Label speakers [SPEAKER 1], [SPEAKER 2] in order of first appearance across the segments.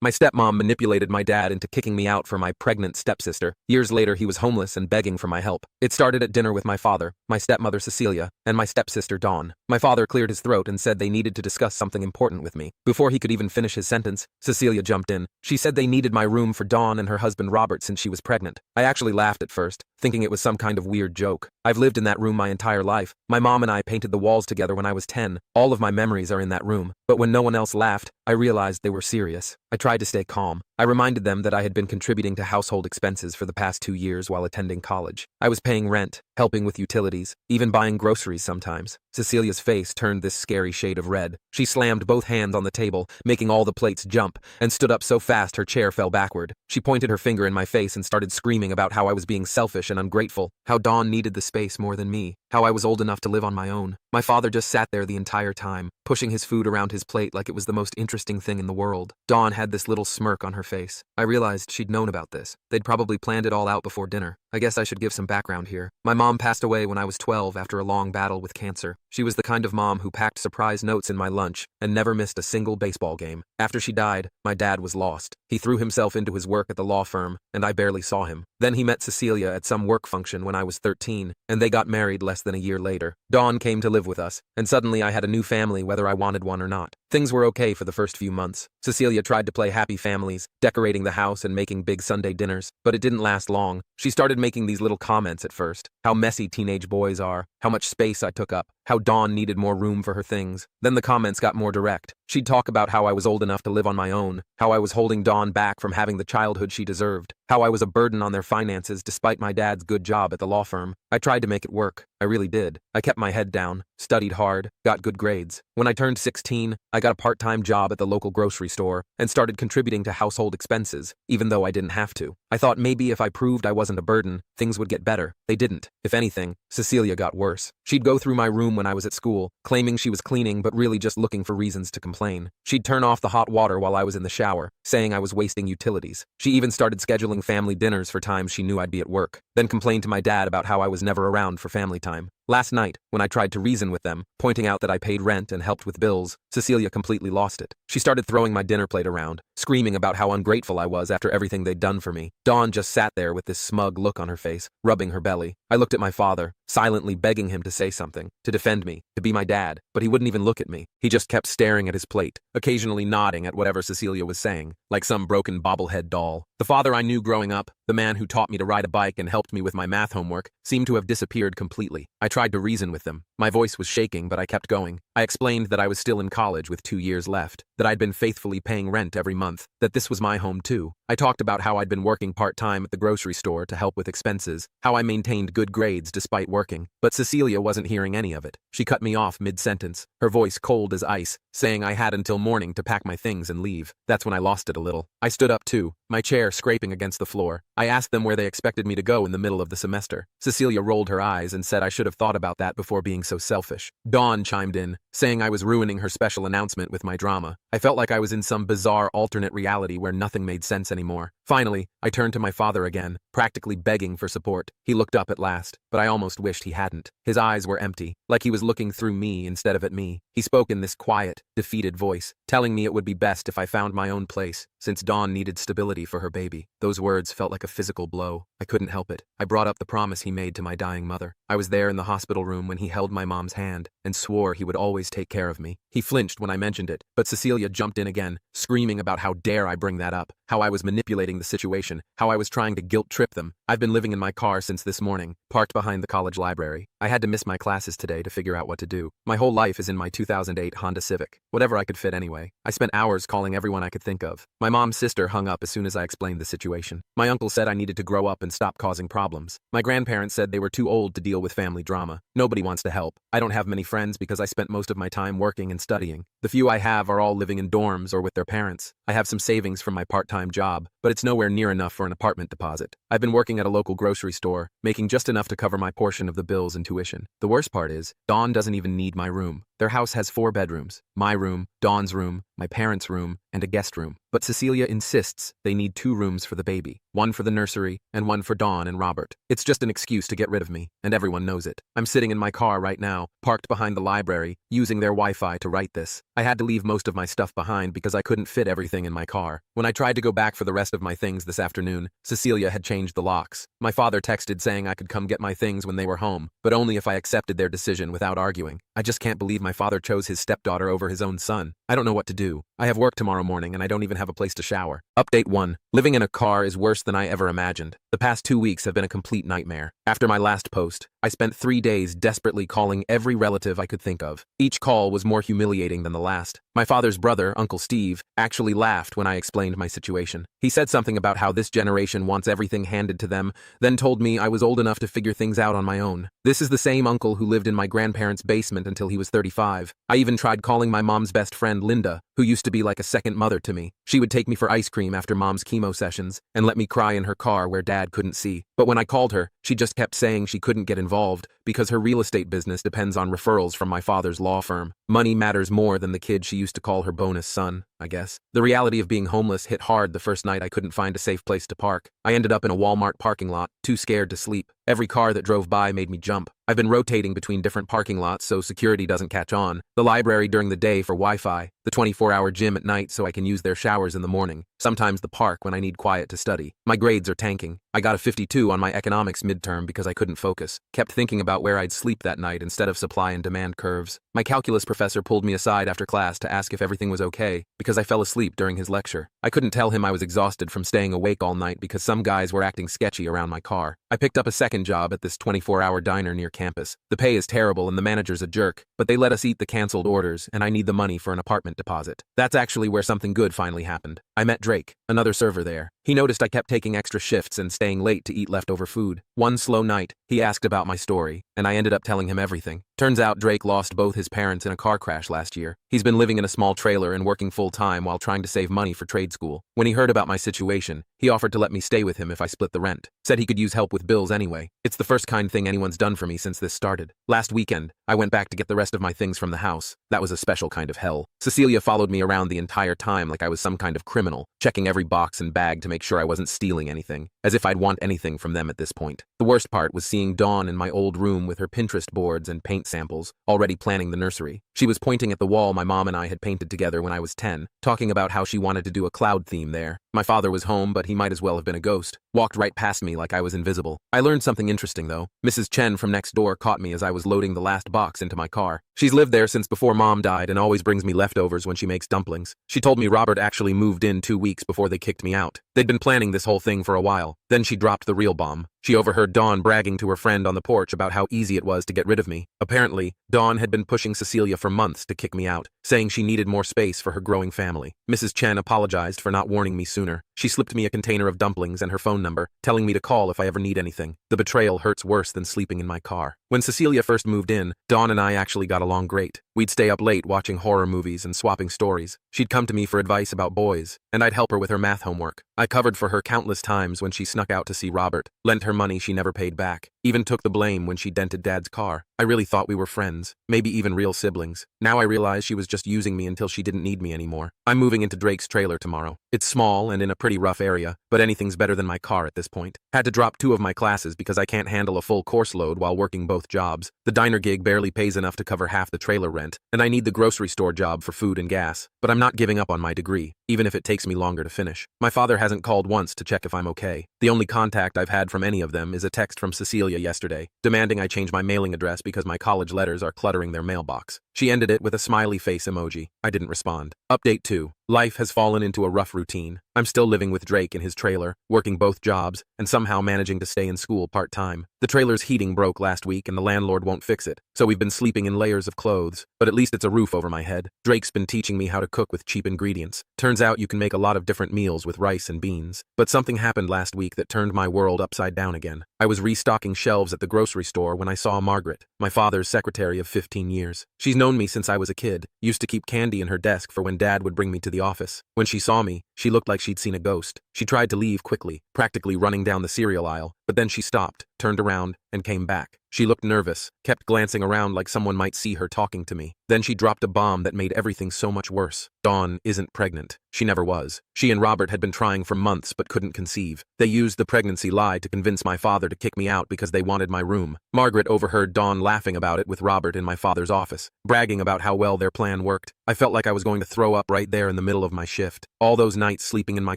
[SPEAKER 1] My stepmom manipulated my dad into kicking me out for my pregnant stepsister. Years later, he was homeless and begging for my help. It started at dinner with my father, my stepmother Cecilia, and my stepsister Dawn. My father cleared his throat and said they needed to discuss something important with me. Before he could even finish his sentence, Cecilia jumped in. She said they needed my room for Dawn and her husband Robert since she was pregnant. I actually laughed at first, thinking it was some kind of weird joke. I've lived in that room my entire life. My mom and I painted the walls together when I was 10. All of my memories are in that room. But when no one else laughed, I realized they were serious. I tried to stay calm. I reminded them that I had been contributing to household expenses for the past 2 years while attending college. I was paying rent, helping with utilities, even buying groceries sometimes. Cecilia's face turned this scary shade of red. She slammed both hands on the table, making all the plates jump, and stood up so fast her chair fell backward. She pointed her finger in my face and started screaming about how I was being selfish and ungrateful, how Dawn needed the space more than me, how I was old enough to live on my own. My father just sat there the entire time, pushing his food around his plate like it was the most interesting thing in the world. Dawn had this little smirk on her face. I realized she'd known about this. They'd probably planned it all out before dinner. I guess I should give some background here. My mom passed away when I was 12 after a long battle with cancer. She was the kind of mom who packed surprise notes in my lunch and never missed a single baseball game. After she died, my dad was lost. He threw himself into his work at the law firm, and I barely saw him. Then he met Cecilia at some work function when I was 13, and they got married less than a year later. Dawn came to live with us, and suddenly I had a new family whether I wanted one or not. Things were okay for the first few months. Cecilia tried to play happy families, decorating the house and making big Sunday dinners, but it didn't last long. She started making these little comments at first. How messy teenage boys are, how much space I took up, how Dawn needed more room for her things. Then the comments got more direct. She'd talk about how I was old enough to live on my own, how I was holding Dawn back from having the childhood she deserved, how I was a burden on their finances despite my dad's good job at the law firm. I tried to make it work. I really did. I kept my head down, studied hard, got good grades. When I turned 16, I got a part-time job at the local grocery store and started contributing to household expenses, even though I didn't have to. I thought maybe if I proved I wasn't a burden, things would get better. They didn't. If anything, Cecilia got worse. She'd go through my room when I was at school, claiming she was cleaning but really just looking for reasons to complain. She'd turn off the hot water while I was in the shower, saying I was wasting utilities. She even started scheduling family dinners for times she knew I'd be at work, then complained to my dad about how I was never around for family time. Last night, when I tried to reason with them, pointing out that I paid rent and helped with bills, Cecilia completely lost it. She started throwing my dinner plate around, screaming about how ungrateful I was after everything they'd done for me. Dawn just sat there with this smug look on her face, rubbing her belly. I looked at my father, silently begging him to say something, to defend me, to be my dad, but he wouldn't even look at me. He just kept staring at his plate, occasionally nodding at whatever Cecilia was saying, like some broken bobblehead doll. The father I knew growing up, the man who taught me to ride a bike and helped me with my math homework, seemed to have disappeared completely. I tried to reason with them. My voice was shaking, but I kept going. I explained that I was still in college with 2 years left, that I'd been faithfully paying rent every month, that this was my home too. I talked about how I'd been working part-time at the grocery store to help with expenses, how I maintained good grades despite working, but Cecilia wasn't hearing any of it. She cut me off mid-sentence, her voice cold as ice, saying I had until morning to pack my things and leave. That's when I lost it a little. I stood up too, my chair scraping against the floor. I asked them where they expected me to go in the middle of the semester. Cecilia rolled her eyes and said I should have thought about that before being so selfish. Dawn chimed in, saying I was ruining her special announcement with my drama. I felt like I was in some bizarre alternate reality where nothing made sense anymore. Finally, I turned to my father again, practically begging for support. He looked up at last, but I almost wished he hadn't. His eyes were empty, like he was looking through me instead of at me. He spoke in this quiet, defeated voice, telling me it would be best if I found my own place, since Dawn needed stability for her baby. Those words felt like a physical blow. I couldn't help it. I brought up the promise he made to my dying mother. I was there in the hospital room when he held my mom's hand and swore he would always take care of me. He flinched when I mentioned it, but Cecilia jumped in again, screaming about how dare I bring that up, how I was manipulating the situation, how I was trying to guilt-trip them. I've been living in my car since this morning, parked behind the college library. I had to miss my classes today to figure out what to do. My whole life is in my 2008 Honda Civic, whatever I could fit anyway. I spent hours calling everyone I could think of. My mom's sister hung up as soon as I explained the situation. My uncle said I needed to grow up and stop causing problems. My grandparents said they were too old to deal with family drama. Nobody wants to help. I don't have many friends because I spent most of my time working and studying. The few I have are all living in dorms or with their parents. I have some savings from my part-time job, but it's nowhere near enough for an apartment deposit. I've been working at a local grocery store, making just enough to cover my portion of the bills and tuition. The worst part is, Dawn doesn't even need my room. Their house has 4 bedrooms. My room, Dawn's room, my parents' room, and a guest room. But Cecilia insists they need 2 rooms for the baby, one for the nursery and one for Dawn and Robert. It's just an excuse to get rid of me, and everyone knows it. I'm sitting in my car right now, parked behind the library, using their Wi-Fi to write this. I had to leave most of my stuff behind because I couldn't fit everything in my car. When I tried to go back for the rest of my things this afternoon, Cecilia had changed the locks. My father texted saying I could come get my things when they were home, but only if I accepted their decision without arguing. I just can't believe my father chose his stepdaughter over his own son. I don't know what to do. I have work tomorrow morning and I don't even have a place to shower. Update 1. Living in a car is worse than I ever imagined. The past 2 weeks have been a complete nightmare. After my last post, I spent 3 days desperately calling every relative I could think of. Each call was more humiliating than the last. My father's brother, Uncle Steve, actually laughed when I explained my situation. He said something about how this generation wants everything handed to them, then told me I was old enough to figure things out on my own. This is the same uncle who lived in my grandparents' basement until he was 35. I even tried calling my mom's best friend, Linda, who used to be like a second mother to me. She would take me for ice cream after mom's chemo sessions and let me cry in her car where dad couldn't see. But when I called her, she just kept saying she couldn't get involved because her real estate business depends on referrals from my father's law firm. Money matters more than the kid she used to call her bonus son, I guess. The reality of being homeless hit hard the first night I couldn't find a safe place to park. I ended up in a Walmart parking lot, too scared to sleep. Every car that drove by made me jump. I've been rotating between different parking lots so security doesn't catch on. The library during the day for Wi-Fi, the 24-hour gym at night so I can use their showers in the morning, sometimes the park when I need quiet to study. My grades are tanking. I got a 52 on my economics midterm because I couldn't focus. Kept thinking about where I'd sleep that night instead of supply and demand curves. My calculus professor pulled me aside after class to ask if everything was okay because I fell asleep during his lecture. I couldn't tell him I was exhausted from staying awake all night because some guys were acting sketchy around my car. I picked up a second job at this 24-hour diner near campus. The pay is terrible and the manager's a jerk, but they let us eat the canceled orders and I need the money for an apartment deposit. That's actually where something good finally happened. I met Drake, another server there. He noticed I kept taking extra shifts and staying late to eat leftover food. One slow night, he asked about my story, and I ended up telling him everything. Turns out Drake lost both his parents in a car crash last year. He's been living in a small trailer and working full-time while trying to save money for trade school. When he heard about my situation, he offered to let me stay with him if I split the rent. Said he could use help with bills anyway. It's the first kind thing anyone's done for me since this started. Last weekend, I went back to get the rest of my things from the house. That was a special kind of hell. Cecilia followed me around the entire time like I was some kind of criminal, checking every box and bag to make sure I wasn't stealing anything, as if I'd want anything from them at this point. The worst part was seeing Dawn in my old room with her Pinterest boards and paint samples, already planning the nursery. She was pointing at the wall my mom and I had painted together when I was 10, talking about how she wanted to do a cloud theme there. My father was home, but he might as well have been a ghost. Walked right past me like I was invisible. I learned something interesting though. Mrs. Chen from next door caught me as I was loading the last box into my car. She's lived there since before mom died and always brings me leftovers when she makes dumplings. She told me Robert actually moved in 2 weeks before they kicked me out. They'd been planning this whole thing for a while. Then she dropped the real bomb. She overheard Dawn bragging to her friend on the porch about how easy it was to get rid of me. Apparently, Dawn had been pushing Cecilia for months to kick me out, saying she needed more space for her growing family. Mrs. Chen apologized for not warning me sooner. She slipped me a container of dumplings and her phone number, telling me to call if I ever need anything. The betrayal hurts worse than sleeping in my car. When Cecilia first moved in, Dawn and I actually got along great. We'd stay up late watching horror movies and swapping stories. She'd come to me for advice about boys, and I'd help her with her math homework. I covered for her countless times when she snuck out to see Robert, lent her money she never paid back, even took the blame when she dented Dad's car. I really thought we were friends, maybe even real siblings. Now I realize she was just using me until she didn't need me anymore. I'm moving into Drake's trailer tomorrow. It's small and in a pretty rough area, but anything's better than my car at this point. Had to drop 2 of my classes because I can't handle a full course load while working both jobs. The diner gig barely pays enough to cover half the trailer rent, and I need the grocery store job for food and gas. But I'm not giving up on my degree, even if it takes me longer to finish. My father hasn't called once to check if I'm okay. The only contact I've had from any of them is a text from Cecilia yesterday, demanding I change my mailing address because my college letters are cluttering their mailbox. She ended it with a smiley face emoji. I didn't respond. Update 2. Life has fallen into a rough routine. I'm still living with Drake in his trailer, working both jobs, and somehow managing to stay in school part-time. The trailer's heating broke last week and the landlord won't fix it, so we've been sleeping in layers of clothes, but at least it's a roof over my head. Drake's been teaching me how to cook with cheap ingredients. Turns out you can make a lot of different meals with rice and beans. But something happened last week that turned my world upside down again. I was restocking shelves at the grocery store when I saw Margaret, my father's secretary of 15 years. She's known me since I was a kid, used to keep candy in her desk for when Dad would bring me to the office. When she saw me, she looked like she'd seen a ghost. She tried to leave quickly, practically running down the cereal aisle, but then she stopped, turned around, and came back. She looked nervous, kept glancing around like someone might see her talking to me. Then she dropped a bomb that made everything so much worse. Dawn isn't pregnant. She never was. She and Robert had been trying for months but couldn't conceive. They used the pregnancy lie to convince my father to kick me out because they wanted my room. Margaret overheard Dawn laughing about it with Robert in my father's office, bragging about how well their plan worked. I felt like I was going to throw up right there in the middle of my shift. All those nights sleeping in my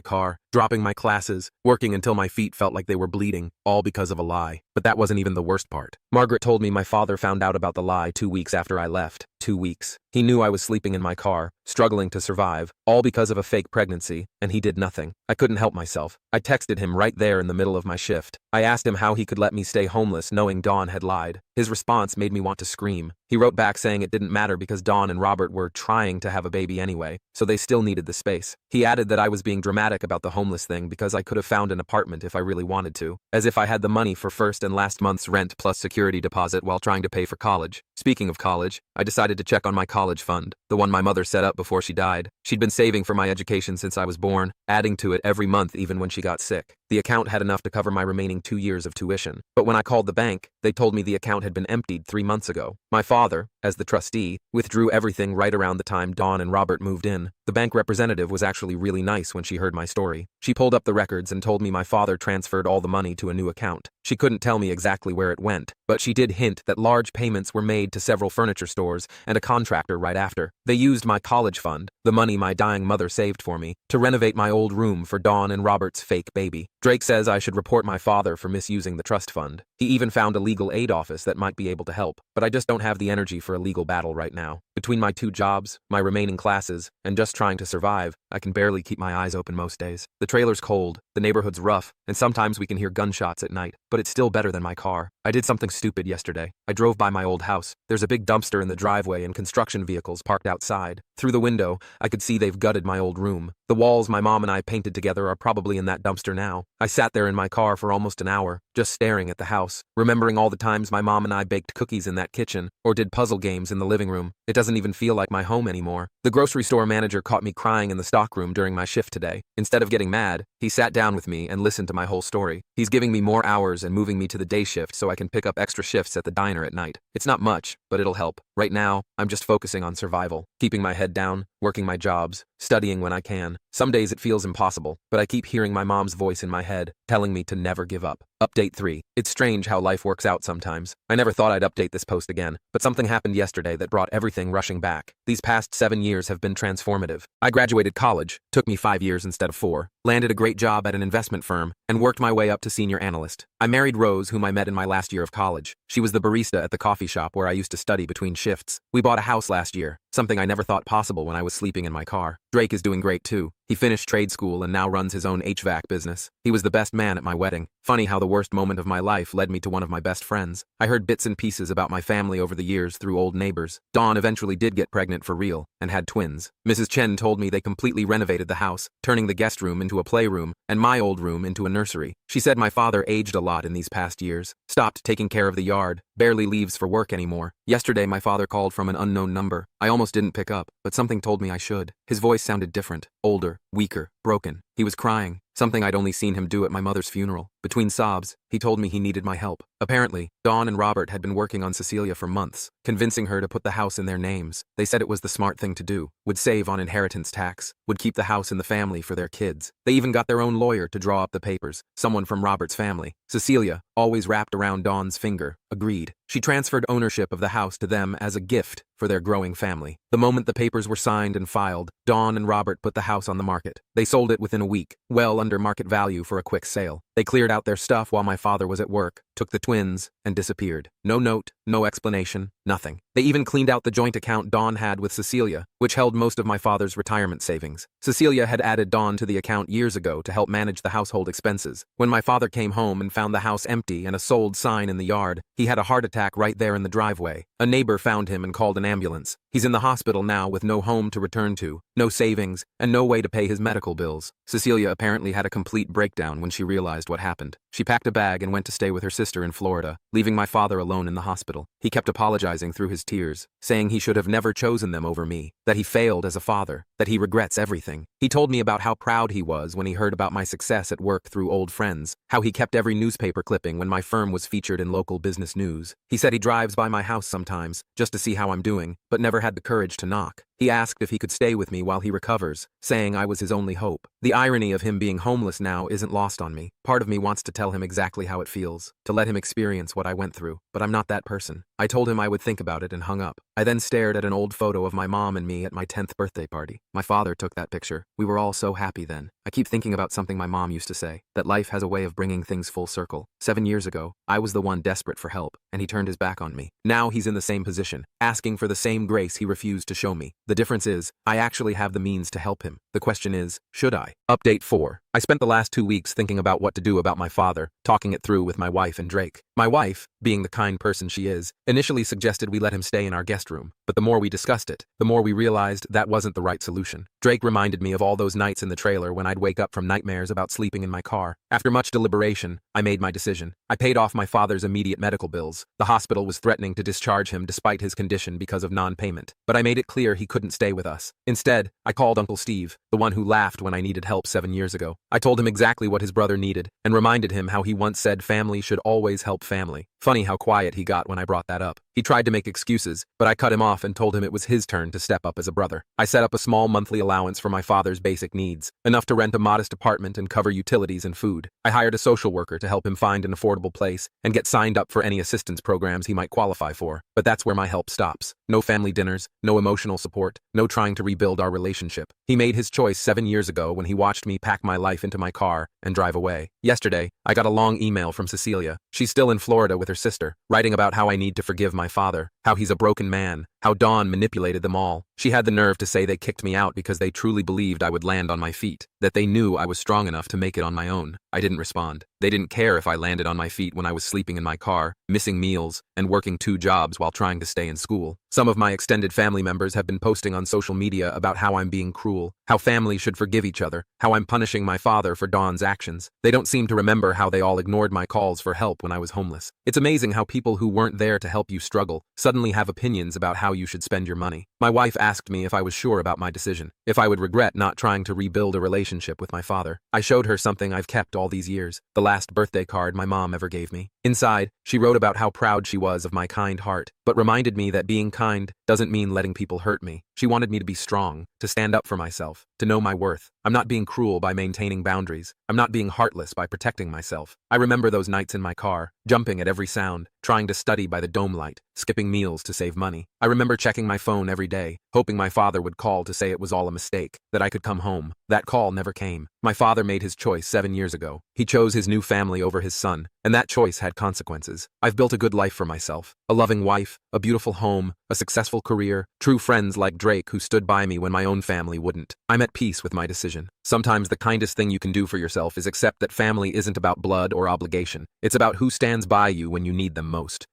[SPEAKER 1] car, dropping my classes, working until my feet felt like they were bleeding, all because of a lie. But that wasn't even the worst part. Margaret told me my father found out about the lie 2 weeks after I left. 2 weeks. He knew I was sleeping in my car, struggling to survive, all because of a fake pregnancy, and he did nothing. I couldn't help myself. I texted him right there in the middle of my shift. I asked him how he could let me stay homeless knowing Dawn had lied. His response made me want to scream. He wrote back saying it didn't matter because Dawn and Robert were trying to have a baby anyway, so they still needed the space. He added that I was being dramatic about the homeless thing because I could have found an apartment if I really wanted to, as if I had the money for first and last month's rent plus security deposit while trying to pay for college. Speaking of college, I decided to check on my college fund, the one my mother set up before she died. She'd been saving for my education since I was born, adding to it every month even when she got sick. The account had enough to cover my remaining 2 years of tuition, but when I called the bank, they told me the account had been emptied 3 months ago. My father, as the trustee, withdrew everything right around the time Dawn and Robert moved in. The bank representative was actually really nice when she heard my story. She pulled up the records and told me my father transferred all the money to a new account. She couldn't tell me exactly where it went, but she did hint that large payments were made to several furniture stores and a contractor right after. They used my college fund, the money my dying mother saved for me, to renovate my old room for Dawn and Robert's fake baby. Drake says I should report my father for misusing the trust fund. He even found a legal aid office that might be able to help, but I just don't have the energy for a legal battle right now. Between my 2 jobs, my remaining classes, and just trying to survive, I can barely keep my eyes open most days. The trailer's cold, the neighborhood's rough, and sometimes we can hear gunshots at night, but it's still better than my car. I did something stupid yesterday. I drove by my old house. There's a big dumpster in the driveway and construction vehicles parked outside. Through the window, I could see they've gutted my old room. The walls my mom and I painted together are probably in that dumpster now. I sat there in my car for almost an hour, just staring at the house, remembering all the times my mom and I baked cookies in that kitchen, or did puzzle games in the living room. It doesn't even feel like my home anymore. The grocery store manager caught me crying in the stockroom during my shift today. Instead of getting mad, he sat down with me and listened to my whole story. He's giving me more hours and moving me to the day shift so I can pick up extra shifts at the diner at night. It's not much, but it'll help. Right now, I'm just focusing on survival, keeping my head down, working my jobs, studying when I can. Some days it feels impossible, but I keep hearing my mom's voice in my head, telling me to never give up. Update 3. It's strange how life works out sometimes. I never thought I'd update this post again, but something happened yesterday that brought everything rushing back. These past 7 years have been transformative. I graduated college, took me 5 years instead of 4, landed a great job at an investment firm, and worked my way up to senior analyst. I married Rose, whom I met in my last year of college. She was the barista at the coffee shop where I used to study between shifts. We bought a house last year, something I never thought possible when I was sleeping in my car. Drake is doing great too. He finished trade school and now runs his own HVAC business. He was the best man at my wedding. Funny how the worst moment of my life led me to one of my best friends. I heard bits and pieces about my family over the years through old neighbors. Dawn eventually did get pregnant for real and had twins. Mrs. Chen told me they completely renovated the house, turning the guest room into a playroom and my old room into a nursery. She said my father aged a lot in these past years, stopped taking care of the yard, barely leaves for work anymore. Yesterday my father called from an unknown number. I almost didn't pick up, but something told me I should. His voice sounded different, older, weaker, broken. He was crying, something I'd only seen him do at my mother's funeral. Between sobs, he told me he needed my help. Apparently, Dawn and Robert had been working on Cecilia for months, convincing her to put the house in their names. They said it was the smart thing to do, would save on inheritance tax, would keep the house in the family for their kids. They even got their own lawyer to draw up the papers, someone from Robert's family. Cecilia, always wrapped around Dawn's finger, agreed. She transferred ownership of the house to them as a gift for their growing family. The moment the papers were signed and filed, Dawn and Robert put the house on the market. They sold it within a week, well under market value for a quick sale. They cleared out their stuff while my father was at work, took the twins, and disappeared. No note, no explanation, nothing. They even cleaned out the joint account Dawn had with Cecilia, which held most of my father's retirement savings. Cecilia had added Dawn to the account years ago to help manage the household expenses. When my father came home and found the house empty and a sold sign in the yard, he had a heart attack right there in the driveway. A neighbor found him and called an ambulance. He's in the hospital now with no home to return to, no savings, and no way to pay his medical bills. Cecilia apparently had a complete breakdown when she realized what happened. She packed a bag and went to stay with her sister in Florida, leaving my father alone in the hospital. He kept apologizing through his tears, saying he should have never chosen them over me, that he failed as a father, that he regrets everything. He told me about how proud he was when he heard about my success at work through old friends, how he kept every newspaper clipping when my firm was featured in local business news. He said he drives by my house sometimes, just to see how I'm doing, but never had the courage to knock. He asked if he could stay with me while he recovers, saying I was his only hope. The irony of him being homeless now isn't lost on me. Part of me wants to tell him exactly how it feels, to let him experience what I went through, but I'm not that person. I told him I would think about it and hung up. I then stared at an old photo of my mom and me at my 10th birthday party. My father took that picture. We were all so happy then. I keep thinking about something my mom used to say, that life has a way of bringing things full circle. 7 years ago, I was the one desperate for help, and he turned his back on me. Now he's in the same position, asking for the same grace he refused to show me. The difference is, I actually have the means to help him. The question is, should I? Update 4. I spent the last 2 weeks thinking about what to do about my father, talking it through with my wife and Drake. My wife, being the kind person she is, initially suggested we let him stay in our guest room, but the more we discussed it, the more we realized that wasn't the right solution. Drake reminded me of all those nights in the trailer when I'd wake up from nightmares about sleeping in my car. After much deliberation, I made my decision. I paid off my father's immediate medical bills. The hospital was threatening to discharge him despite his condition because of non-payment, but I made it clear he couldn't stay with us. Instead, I called Uncle Steve, the one who laughed when I needed help 7 years ago. I told him exactly what his brother needed and reminded him how he once said family should always help family. Funny how quiet he got when I brought that up. He tried to make excuses, but I cut him off and told him it was his turn to step up as a brother. I set up a small monthly allowance for my father's basic needs, enough to rent a modest apartment and cover utilities and food. I hired a social worker to help him find an affordable place and get signed up for any assistance programs he might qualify for. But that's where my help stops. No family dinners, no emotional support, no trying to rebuild our relationship. He made his choice 7 years ago when he watched me pack my life into my car and drive away. Yesterday, I got a long email from Cecilia. She's still in Florida with her sister, writing about how I need to forgive my father, how he's a broken man, how Dawn manipulated them all. She had the nerve to say they kicked me out because they truly believed I would land on my feet, that they knew I was strong enough to make it on my own. I didn't respond. They didn't care if I landed on my feet when I was sleeping in my car, missing meals, and working 2 jobs while trying to stay in school. Some of my extended family members have been posting on social media about how I'm being cruel, how families should forgive each other, how I'm punishing my father for Dawn's actions. They don't seem to remember how they all ignored my calls for help when I was homeless. It's amazing how people who weren't there to help you struggle suddenly have opinions about how you should spend your money. My wife asked me if I was sure about my decision, if I would regret not trying to rebuild a relationship with my father. I showed her something I've kept all these years, the last birthday card my mom ever gave me. Inside, she wrote about how proud she was of my kind heart, but reminded me that being kind doesn't mean letting people hurt me. She wanted me to be strong, to stand up for myself, to know my worth. I'm not being cruel by maintaining boundaries. I'm not being heartless by protecting myself. I remember those nights in my car, jumping at every sound, trying to study by the dome light, skipping meals to save money. I remember checking my phone every day, hoping my father would call to say it was all a mistake, that I could come home. That call never came. My father made his choice 7 years ago. He chose his new family over his son, and that choice had consequences. I've built a good life for myself, a loving wife, a beautiful home, a successful career, true friends like Drake who stood by me when my own family wouldn't. I'm at peace with my decision. Sometimes the kindest thing you can do for yourself is accept that family isn't about blood or obligation. It's about who stands by you when you need them most.